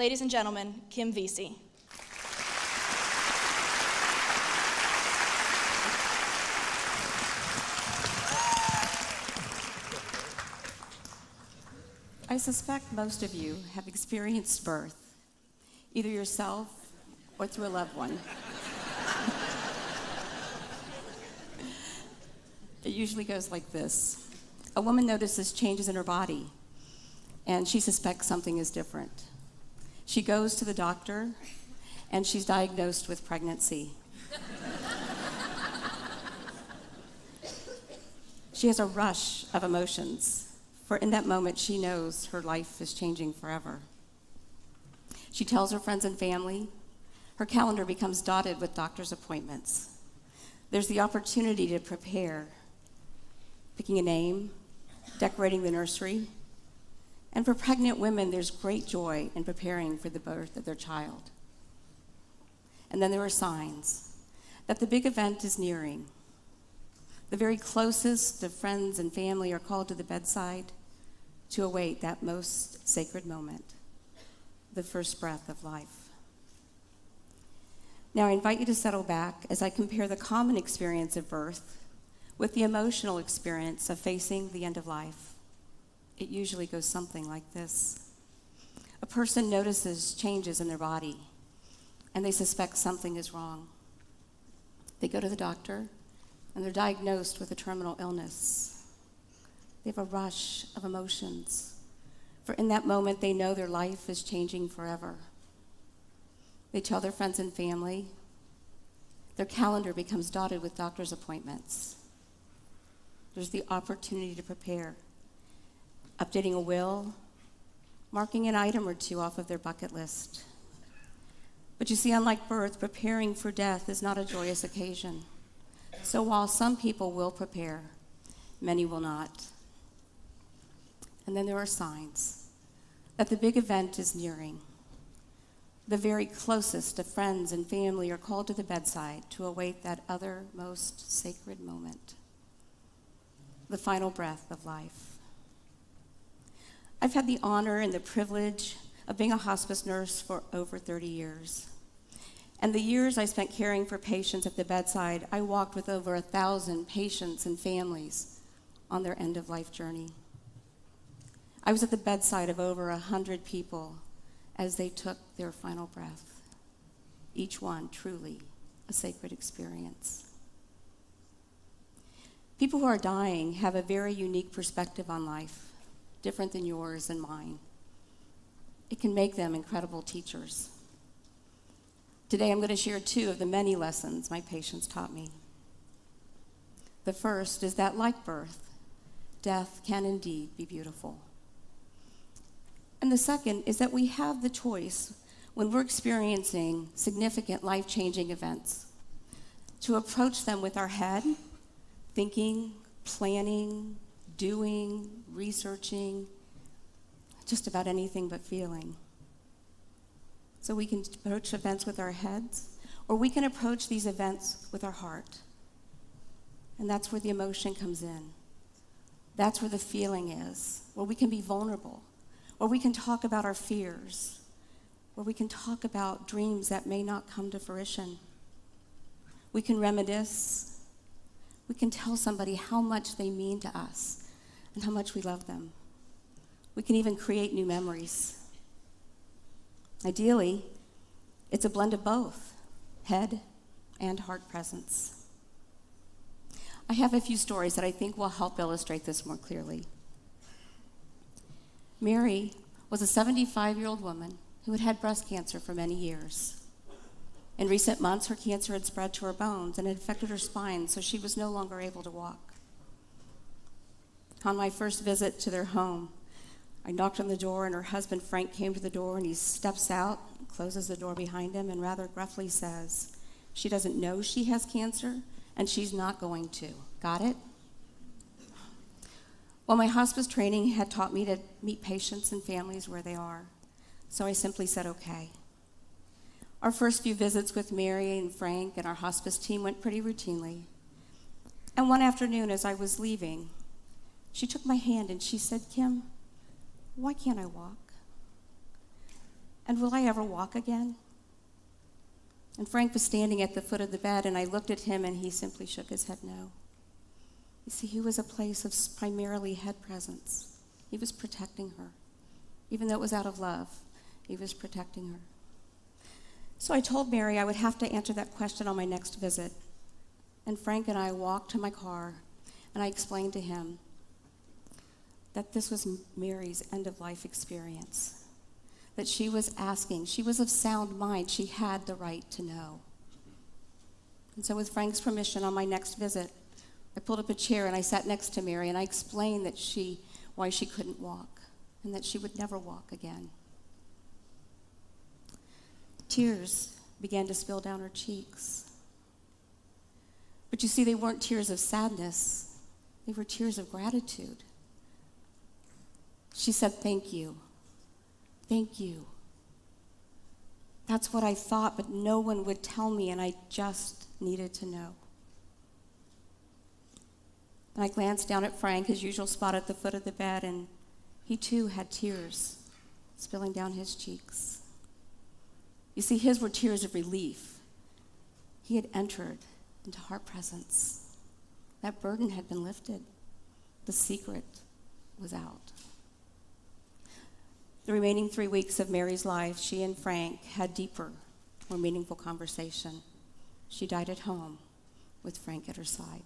Ladies and gentlemen, Kim Vesey. I suspect most of you have experienced birth, either yourself or through a loved one. It usually goes like this. A woman notices changes in her body, and she suspects something is different. She goes to the doctor, and she's diagnosed with pregnancy. She has a rush of emotions, for in that moment she knows her life is changing forever. She tells her friends and family. Her calendar becomes dotted with doctor's appointments. There's the opportunity to prepare, picking a name, decorating the nursery. And for pregnant women, there's great joy in preparing for the birth of their child. And then there are signs that the big event is nearing. The very closest of friends and family are called to the bedside to await that most sacred moment, the first breath of life. Now I invite you to settle back as I compare the common experience of birth with the emotional experience of facing the end of life. It usually goes something like this. A person notices changes in their body, and they suspect something is wrong. They go to the doctor, and they're diagnosed with a terminal illness. They have a rush of emotions, for in that moment they know their life is changing forever. They tell their friends and family. Their calendar becomes dotted with doctor's appointments. There's the opportunity to prepare, updating a will, marking an item or two off of their bucket list. But you see, unlike birth, preparing for death is not a joyous occasion. So while some people will prepare, many will not. And then there are signs that the big event is nearing. The very closest of friends and family are called to the bedside to await that other most sacred moment, the final breath of life. I've had the honor and the privilege of being a hospice nurse for over 30 years. And the years I spent caring for patients at the bedside, I walked with over 1,000 patients and families on their end-of-life journey. I was at the bedside of over 100 people as they took their final breath, each one truly a sacred experience. People who are dying have a very unique perspective on life, different than yours and mine. It can make them incredible teachers. Today I'm going to share 2 of the many lessons my patients taught me. The first is that, like birth, death can indeed be beautiful. And the second is that we have the choice, when we're experiencing significant life-changing events, to approach them with our head, thinking, planning, doing, researching, just about anything but feeling. So we can approach events with our heads, or we can approach these events with our heart. And that's where the emotion comes in. That's where the feeling is, where we can be vulnerable, where we can talk about our fears, where we can talk about dreams that may not come to fruition. We can reminisce. We can tell somebody how much they mean to us and how much we love them. We can even create new memories. Ideally, it's a blend of both, head and heart presence. I have a few stories that I think will help illustrate this more clearly. Mary was a 75-year-old woman who had had breast cancer for many years. In recent months, her cancer had spread to her bones and had affected her spine, so she was no longer able to walk. On my first visit to their home, I knocked on the door, and her husband, Frank, came to the door, and he steps out, closes the door behind him, and rather gruffly says, "She doesn't know she has cancer, and she's not going to. Got it?" Well, my hospice training had taught me to meet patients and families where they are, so I simply said, okay. Our first few visits with Mary and Frank and our hospice team went pretty routinely. And one afternoon, as I was leaving, she took my hand and she said, "Kim, why can't I walk?" And will I ever walk again? And Frank was standing at the foot of the bed, and I looked at him, and he simply shook his head no. You see, he was a place of primarily head presence. He was protecting her. Even though it was out of love, he was protecting her. So I told Mary I would have to answer that question on my next visit. And Frank and I walked to my car, and I explained to him that this was Mary's end-of-life experience, that she was asking. She was of sound mind. She had the right to know. And so with Frank's permission, on my next visit, I pulled up a chair and I sat next to Mary, and I explained that why she couldn't walk and that she would never walk again. Tears began to spill down her cheeks. But you see, they weren't tears of sadness. They were tears of gratitude. She said, "Thank you. Thank you." That's what I thought, but no one would tell me, and I just needed to know. And I glanced down at Frank, his usual spot at the foot of the bed, and he too had tears spilling down his cheeks. You see, his were tears of relief. He had entered into heart presence. That burden had been lifted. The secret was out. The remaining 3 weeks of Mary's life, she and Frank had deeper, more meaningful conversation. She died at home with Frank at her side.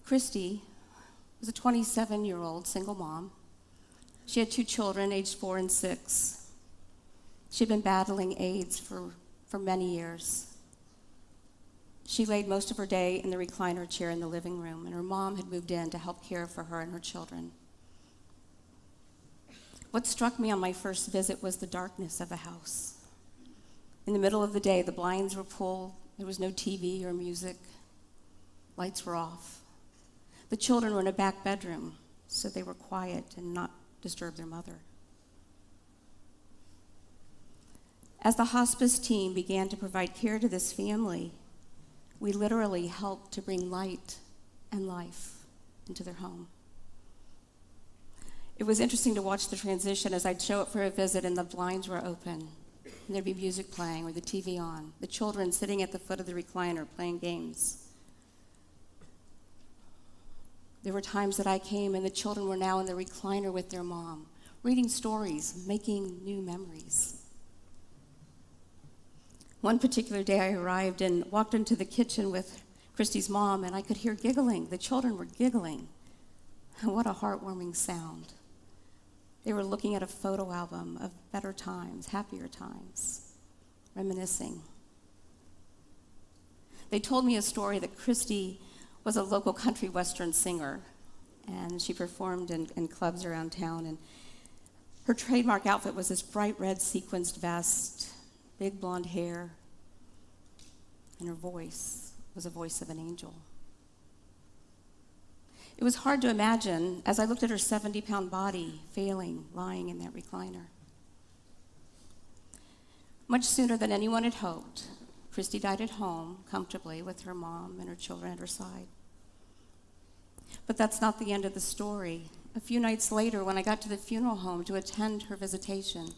Christy was a 27-year-old single mom. She had 2 children, aged 4 and 6. She'd been battling AIDS for many years. She laid most of her day in the recliner chair in the living room, and her mom had moved in to help care for her and her children. What struck me on my first visit was the darkness of the house. In the middle of the day, the blinds were pulled. There was no TV or music. Lights were off. The children were in a back bedroom, so they were quiet and not disturb their mother. As the hospice team began to provide care to this family, we literally helped to bring light and life into their home. It was interesting to watch the transition as I'd show up for a visit and the blinds were open, and there'd be music playing or the TV on, the children sitting at the foot of the recliner playing games. There were times that I came and the children were now in the recliner with their mom, reading stories, making new memories. One particular day I arrived and walked into the kitchen with Christy's mom, and I could hear giggling. The children were giggling. What a heartwarming sound. They were looking at a photo album of better times, happier times, reminiscing. They told me a story that Christy was a local country western singer, and she performed in clubs around town, and her trademark outfit was this bright red sequenced vest, big blonde hair, and her voice was a voice of an angel. It was hard to imagine as I looked at her 70-pound body failing, lying in that recliner. Much sooner than anyone had hoped, Christy died at home comfortably with her mom and her children at her side. But that's not the end of the story. A few nights later, when I got to the funeral home to attend her visitation,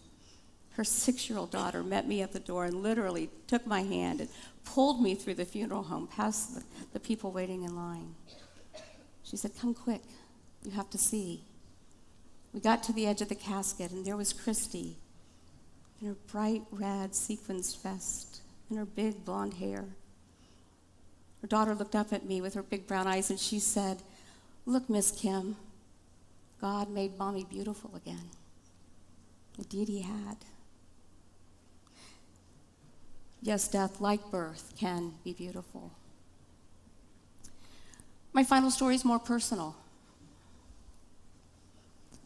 her 6-year-old daughter met me at the door and literally took my hand and pulled me through the funeral home past the people waiting in line. She said, "Come quick, you have to see." We got to the edge of the casket, and there was Christy in her bright red sequenced vest and her big blonde hair. Her daughter looked up at me with her big brown eyes, and she said, "Look, Miss Kim, God made Mommy beautiful again." Indeed he had. Yes, death, like birth, can be beautiful. My final story is more personal.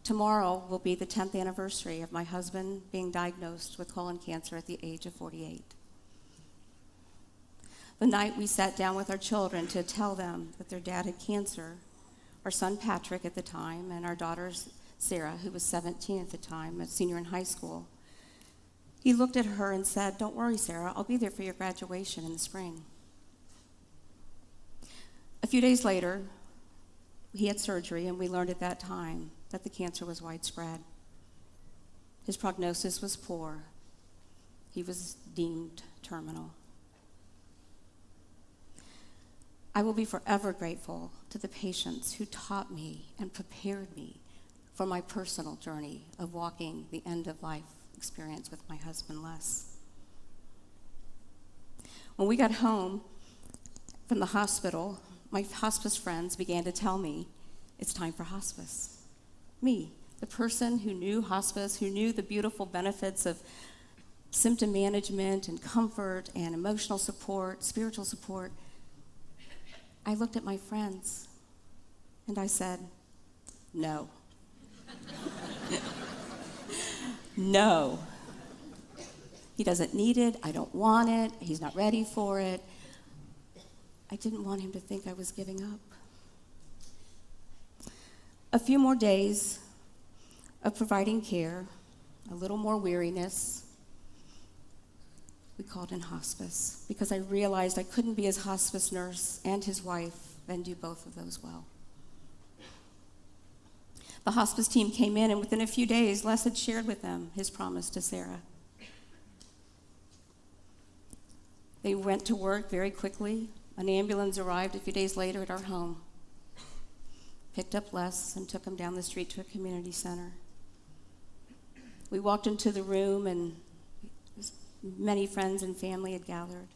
Tomorrow will be the 10th anniversary of my husband being diagnosed with colon cancer at the age of 48. The night we sat down with our children to tell them that their dad had cancer, our son Patrick at the time, and our daughter Sarah, who was 17 at the time, a senior in high school, he looked at her and said, "Don't worry, Sarah, I'll be there for your graduation in the spring." A few days later, he had surgery, and we learned at that time that the cancer was widespread. His prognosis was poor. He was deemed terminal. I will be forever grateful to the patients who taught me and prepared me for my personal journey of walking the end-of-life experience with my husband, Les. When we got home from the hospital, my hospice friends began to tell me, it's time for hospice. Me, the person who knew hospice, who knew the beautiful benefits of symptom management and comfort and emotional support, spiritual support, I looked at my friends and I said, no. No. He doesn't need it. I don't want it. He's not ready for it. I didn't want him to think I was giving up. A few more days of providing care, a little more weariness. We called in hospice because I realized I couldn't be his hospice nurse and his wife and do both of those well. The hospice team came in, and within a few days, Les had shared with them his promise to Sarah. They went to work very quickly. An ambulance arrived a few days later at our home, picked up Les and took him down the street to a community center. We walked into the room, and many friends and family had gathered.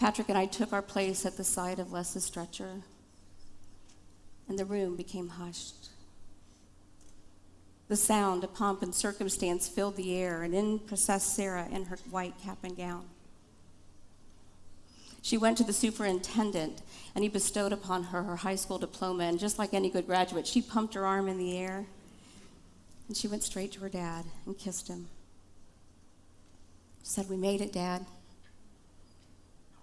Patrick and I took our place at the side of Les's stretcher, and the room became hushed. The sound of pomp and circumstance filled the air, and in processed Sarah in her white cap and gown. She went to the superintendent, and he bestowed upon her her high school diploma, and just like any good graduate, she pumped her arm in the air, and she went straight to her dad and kissed him. She said, "We made it, Dad."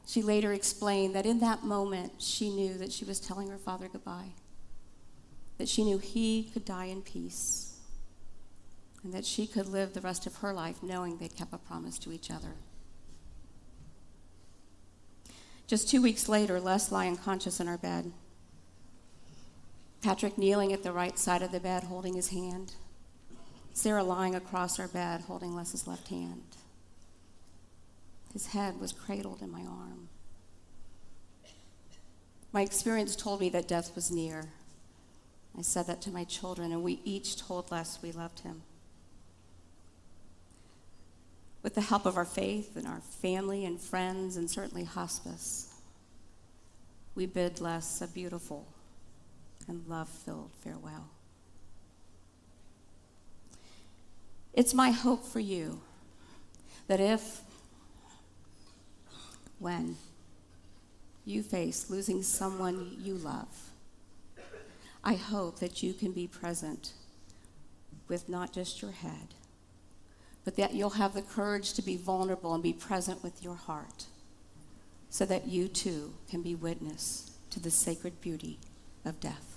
She later explained that in that moment, she knew that she was telling her father goodbye, that she knew he could die in peace, and that she could live the rest of her life knowing they'd kept a promise to each other. Just 2 weeks later, Les lay unconscious in our bed. Patrick kneeling at the right side of the bed, holding his hand. Sarah lying across our bed, holding Les's left hand. His head was cradled in my arm. My experience told me that death was near. I said that to my children, and we each told Les we loved him. With the help of our faith and our family and friends and certainly hospice, we bid Les a beautiful and love-filled farewell. It's my hope for you that when you face losing someone you love, I hope that you can be present with not just your head, but that you'll have the courage to be vulnerable and be present with your heart so that you too can be witness to the sacred beauty of death.